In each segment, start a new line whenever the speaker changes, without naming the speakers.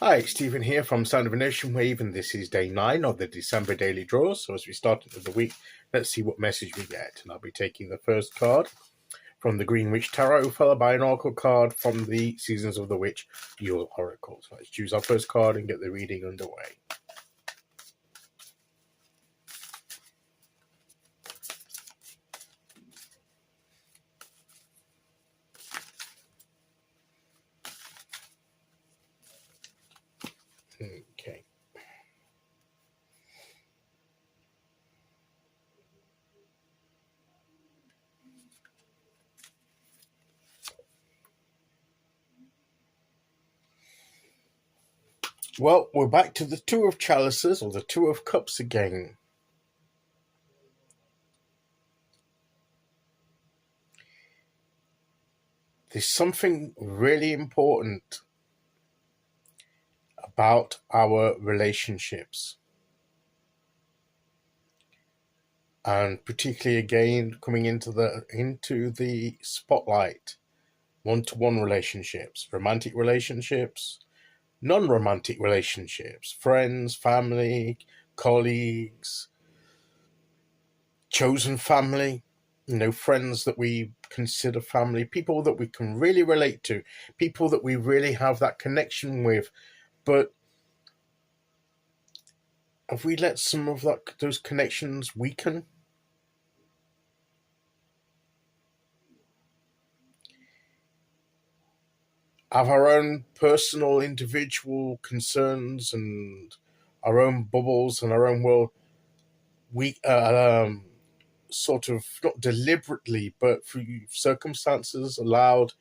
Hi, it's Stephen here from Sound of a Nation Wave, and this is day 9 of the December daily draws. So as we start into the week, let's see what message we get. And I'll be taking the first card from the Green Witch Tarot, followed by an oracle card from the Seasons of the Witch Yule Oracle. So let's choose our first card and get the reading underway. Okay. Well, we're back to the Two of Chalices, or the Two of Cups again. There's something really important about our relationships. And particularly again coming into the spotlight, one-to-one relationships, romantic relationships, non-romantic relationships, friends, family, colleagues, chosen family, friends that we consider family, people that we can really relate to, people that we really have that connection with. But have we let some of those connections weaken? Have our own personal individual concerns and our own bubbles and our own world, we sort of not deliberately but through circumstances allowed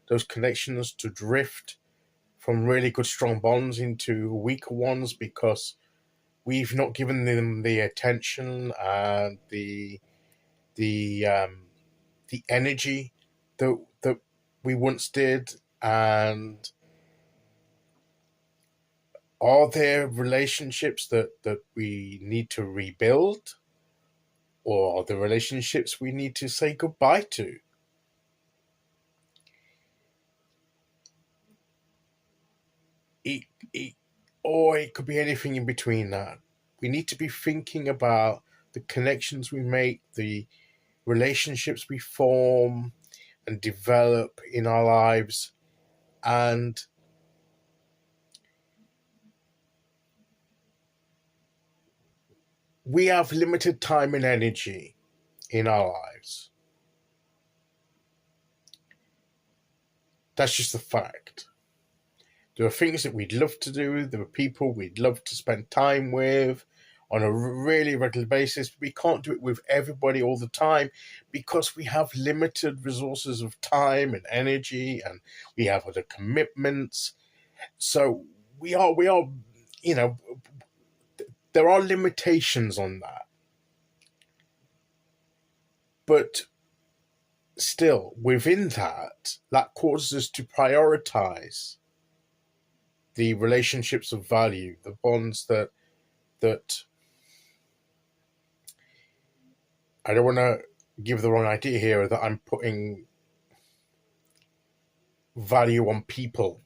those connections to drift from really good strong bonds into weaker ones because we've not given them the attention and the energy that we once did. And are there relationships that we need to rebuild, or are there relationships we need to say goodbye to? Or it could be anything in between that. We need to be thinking about the connections we make, the relationships we form and develop in our lives, and we have limited time and energy in our lives. That's just a fact. There are things that we'd love to do. There are people we'd love to spend time with on a really regular basis. We can't do it with everybody all the time because we have limited resources of time and energy, and we have other commitments. So we are, there are limitations on that. But still, within that causes us to prioritize the relationships of value, the bonds that I don't want to give the wrong idea here that I'm putting value on people.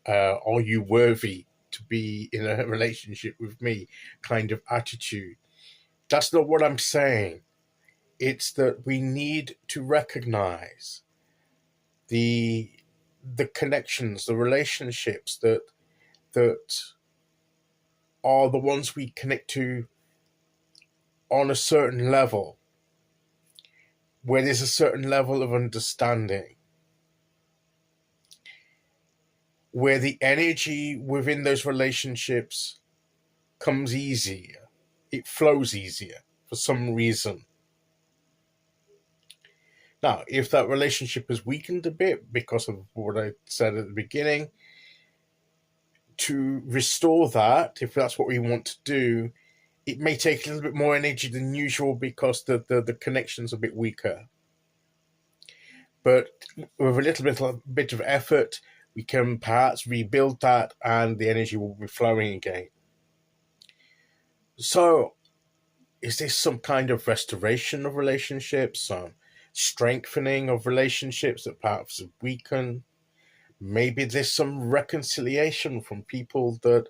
Are you worthy to be in a relationship with me kind of attitude? That's not what I'm saying. It's that we need to recognize the connections, the relationships that are the ones we connect to on a certain level, where there's a certain level of understanding, where the energy within those relationships comes easier, it flows easier for some reason. Now, if that relationship has weakened a bit because of what I said at the beginning, to restore that, if that's what we want to do, it may take a little bit more energy than usual because the connection's a bit weaker. But with a little bit of effort, we can perhaps rebuild that and the energy will be flowing again. So, is this some kind of restoration of relationships, some strengthening of relationships that perhaps have weakened? Maybe there's some reconciliation from people that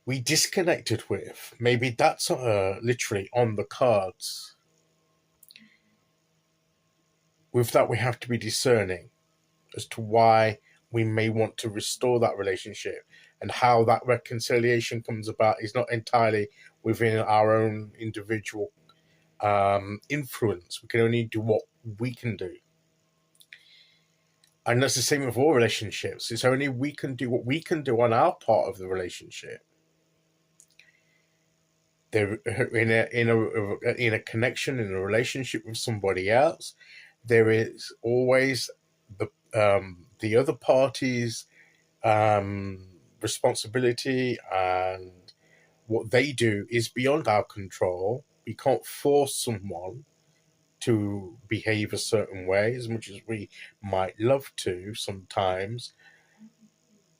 we disconnected with. Maybe that's literally on the cards. With that, we have to be discerning as to why we may want to restore that relationship, and how that reconciliation comes about is not entirely within our own individual influence. We can only do what we can do. And that's the same with all relationships. It's only we can do what we can do on our part of the relationship. There, in a connection, in a relationship with somebody else, there is always the other party's responsibility, and what they do is beyond our control. We can't force someone to behave a certain way, as much as we might love to sometimes,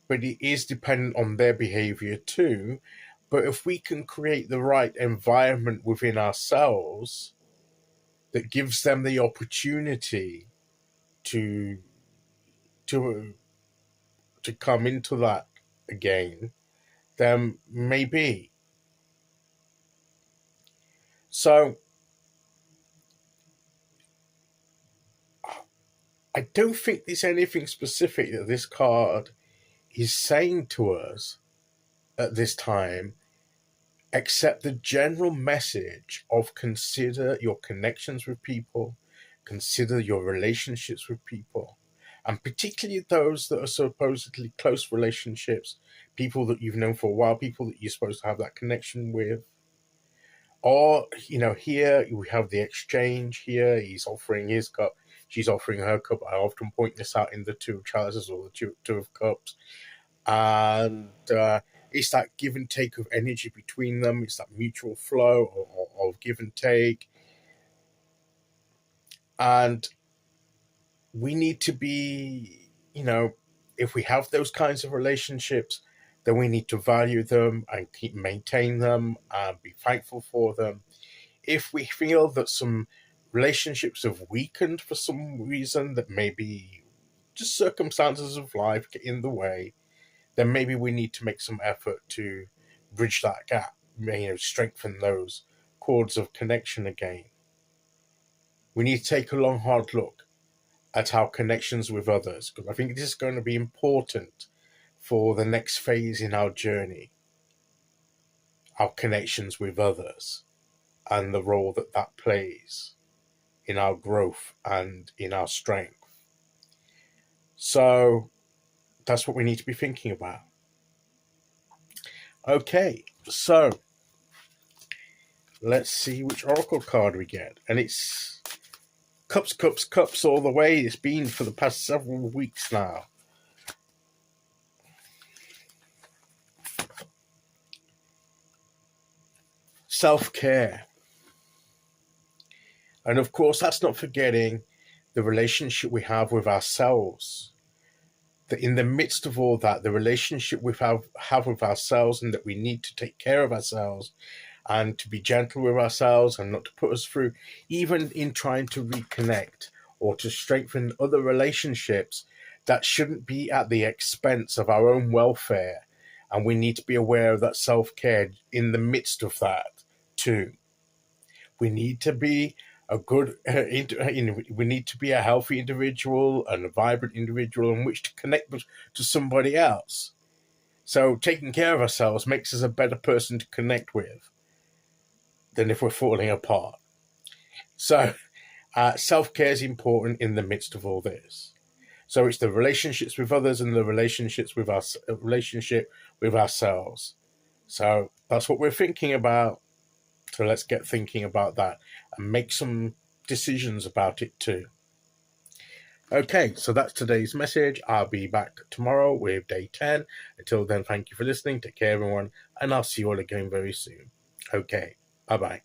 but it is dependent on their behavior too. But if we can create the right environment within ourselves that gives them the opportunity to come into that again, then maybe. So I don't think there's anything specific that this card is saying to us at this time, except the general message of consider your connections with people, consider your relationships with people, and particularly those that are supposedly close relationships, people that you've known for a while, people that you're supposed to have that connection with. Or, here we have the exchange here. He's offering his cup, she's offering her cup. I often point this out in the Two of Chalices or the Two of Cups. And it's that give and take of energy between them. It's that mutual flow of give and take. And we need to be, if we have those kinds of relationships, then we need to value them and maintain them and be thankful for them. If we feel that some relationships have weakened for some reason, that maybe just circumstances of life get in the way, then maybe we need to make some effort to bridge that gap, strengthen those cords of connection again. We need to take a long, hard look at our connections with others, because I think this is going to be important for the next phase in our journey, our connections with others and the role that that plays in our growth and in our strength. So that's what we need to be thinking about. Okay, so let's see which oracle card we get. And it's cups, cups, cups all the way. It's been for the past several weeks now. Self-care. And of course, that's not forgetting the relationship we have with ourselves. That in the midst of all that, the relationship we have with ourselves, and that we need to take care of ourselves and to be gentle with ourselves and not to put us through, even in trying to reconnect or to strengthen other relationships, that shouldn't be at the expense of our own welfare. And we need to be aware of that self-care in the midst of that too. We need to be we need to be a healthy individual and a vibrant individual in which to connect to somebody else. So taking care of ourselves makes us a better person to connect with than if we're falling apart. So self-care is important in the midst of all this. So it's the relationships with others and the relationships with us, relationship with ourselves. So that's what we're thinking about. So let's get thinking about that and make some decisions about it too. Okay, so that's today's message. I'll be back tomorrow with day 10. Until then, thank you for listening. Take care, everyone, and I'll see you all again very soon. Okay, bye-bye.